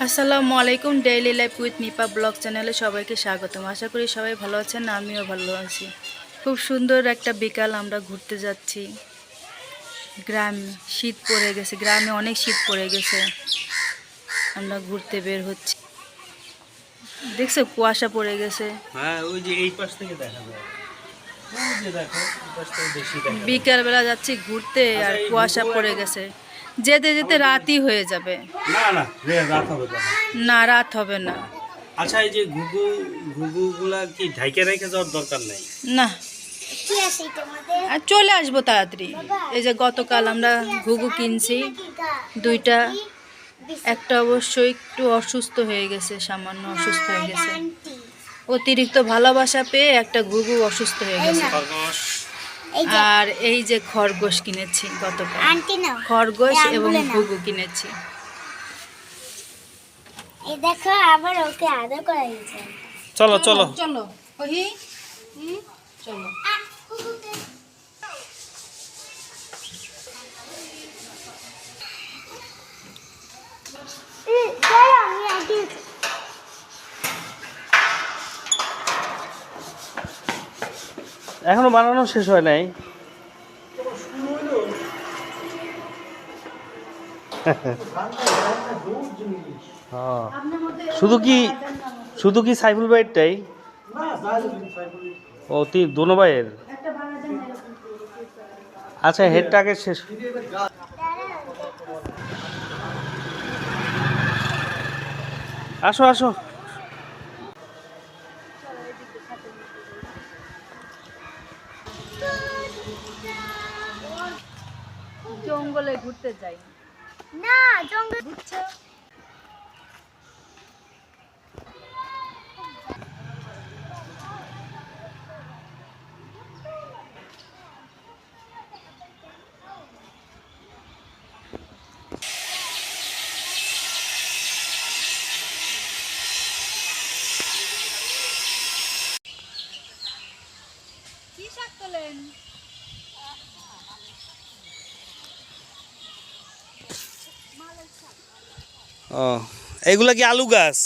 আসসালামু আলাইকুম। Daily life with Nipa blog চ্যানেলে সবাইকে স্বাগতম। আশা করি সবাই ভালো আছেন, আমিও ভালো আছি। খুব সুন্দর একটা বিকাল, আমরা ঘুরতে যাচ্ছি গ্রামে। শীত পড়ে গেছে, গ্রামে অনেক শীত পড়ে গেছে। আমরা ঘুরতে বের হচ্ছি। দেখছো কুয়াশা পড়ে গেছে। হ্যাঁ, ওই যে এই পাশ থেকে দেখা যায়। ওই যে দেখো, এই পাশ থেকে বেশি দেখা যায়। বিকালবেলা যাচ্ছি ঘুরতে আর কুয়াশা পড়ে গেছে। যেতে যেতে রাতই হয়ে যাবে। না না, রাত হবে না। না, রাত হবে না। আচ্ছা, এই যে ঘুঘুগুলা কি ঢাইকে রেখে যাওয়ার দরকার নেই? না, আর চলে আসবো তাড়াতাড়ি। এই যে গতকাল আমরা ঘুঘু কিনছি দুইটা, একটা অবশ্যই একটু অসুস্থ হয়ে গেছে, সামান্য অসুস্থ হয়ে গেছে। অতিরিক্ত ভালোবাসা পেয়ে একটা ঘুঘু অসুস্থ হয়ে গেছে। আর এই যে খরগোশ কিনেছি গতকাল, খরগোশ এবং ঘুঘু কিনেছি। এই দেখো আবার ওকে আদর করা হয়েছে। চলো চলো চলো ওহি চলো। এখনো বানানো শেষ হয় নাই। শুধু কি সাইফুল ভাইয়েরটাই? ও দোনো ভাইয়ের। আচ্ছা, হেডটাকে শেষ। আসো আসো। জঙ্গলে ঘুরতে যাই না, জঙ্গল বুঝছো? কি শাক তোলেন? ও, এগুলা কি আলু গাছ?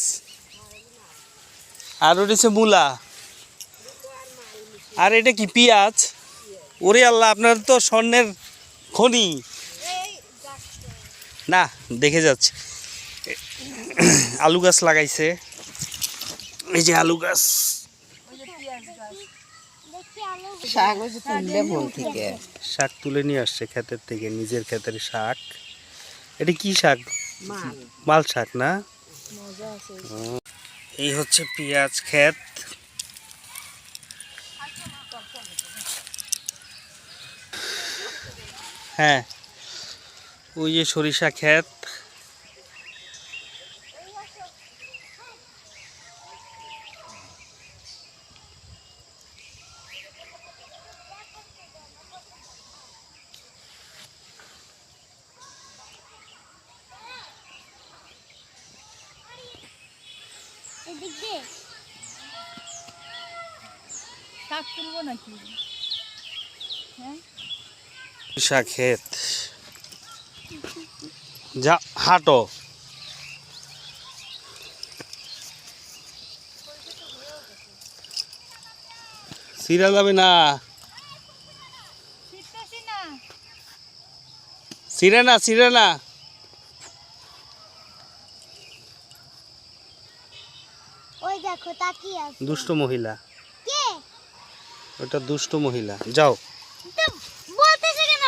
আর ওটা হচ্ছে মূলা। আর এটা কি পেঁয়াজ? ওরে আল্লাহ, আপনার তো স্বর্ণের খনি। না, দেখে যাচ্ছে আলু গাছ লাগাইছে। এই যে আলু গাছ। শাক তুলে নিয়ে আসছে ক্ষেতের থেকে, নিজের ক্ষেতের শাক। এটা কি শাক? মাল শাক না? এই হচ্ছে পেঁয়াজ ক্ষেত। হ্যাঁ, ওই যে সরিষা ক্ষেত। এদিক দিয়ে শাক তুলবো নাকি? হ্যাঁ, সরিষা ক্ষেত। যা হাঁটো। সিরা যাবে না, সিরে না, সিরে না। ওই দেখো তাকিয়ে আছে। দুষ্ট মহিলা। কে? ওটা দুষ্ট মহিলা। যাও। তো বলতেছে কেন?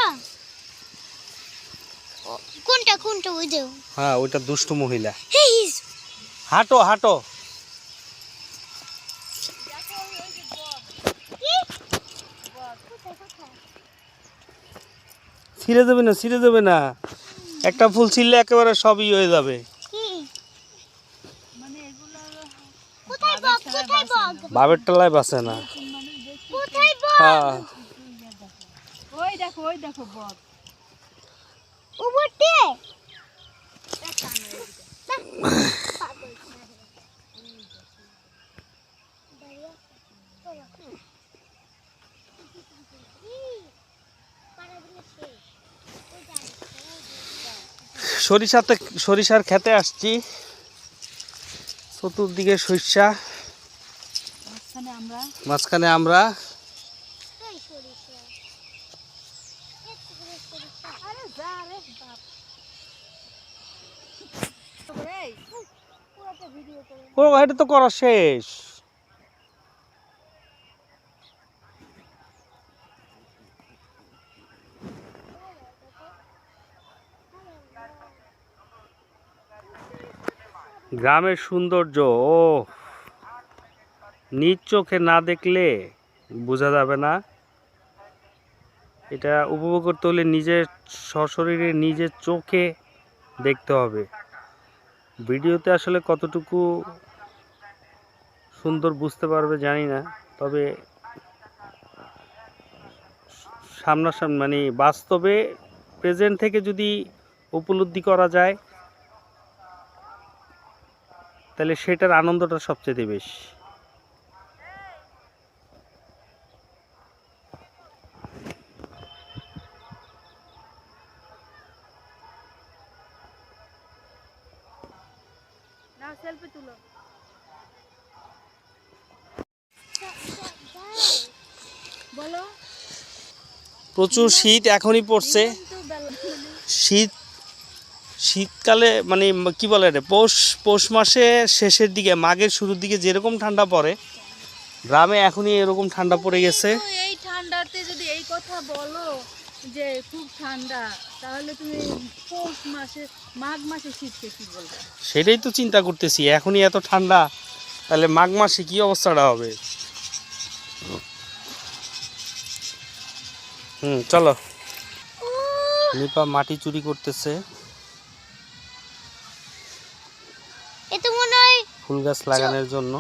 কোনটা কোনটা ওই যে? হ্যাঁ, ওইটা দুষ্ট মহিলা। হিস হাঁটো হাঁটো। ছিঁড়ে যাবে না, ছিঁড়ে যাবে না। একটা ফুল ছিঁড়লে একেবারে সবই হয়ে যাবে। কি? মানে এগুলো কোথায় বক? কোথায় বক? বাবের তলায় বাসে না। কোথায় বক? হ্যাঁ, ওই দেখো ওই দেখো বক। উপরতে সরিষার খেতে আসছি। চতুর্দিকে সরিষা, মাঝখানে আমরা। এই সরিষা আরে যা রে বাপ এই পুরোটা ভিডিও করে ও এটা তো করা শেষ। গ্রামের সৌন্দর্য ও নিজ চোখে না দেখলে বোঝা যাবে না। এটা উপভোগ করতে হলে নিজের সশরীরে নিজের চোখে দেখতে হবে। ভিডিওতে আসলে কতটুকু সুন্দর বুঝতে পারবে জানি না, তবে সামনাসামনি মানে বাস্তবে প্রেজেন্ট থেকে যদি উপলব্ধি করা যায় তাহলে সেটার আনন্দটা সবচেয়ে বেশি। নাও সেলফি তুলো। বলো প্রচুর শীত এখনই পড়ছে। শীতকালে মানে কি বলে রে, পৌষ মাসের শেষের দিকে, মাঘের শুরুর দিকে যেরকম ঠান্ডা পড়ে, গ্রামে এখনই এরকম ঠান্ডা পড়ে গেছে। এই ঠান্ডাতে যদি এই কথা বলো যে খুব ঠান্ডা, তাহলে তুমি পৌষ মাসে মাঘ মাসে শীতকে কি বলবে? সেটাই তো চিন্তা করতেছি, এখনই এত ঠান্ডা, তাহলে মাঘ মাসে কি অবস্থাটা হবে। চলো। নিপা মাটি চুরি করতেছে এ তো মনে হয় ফুল গাছ লাগানোর জন্য।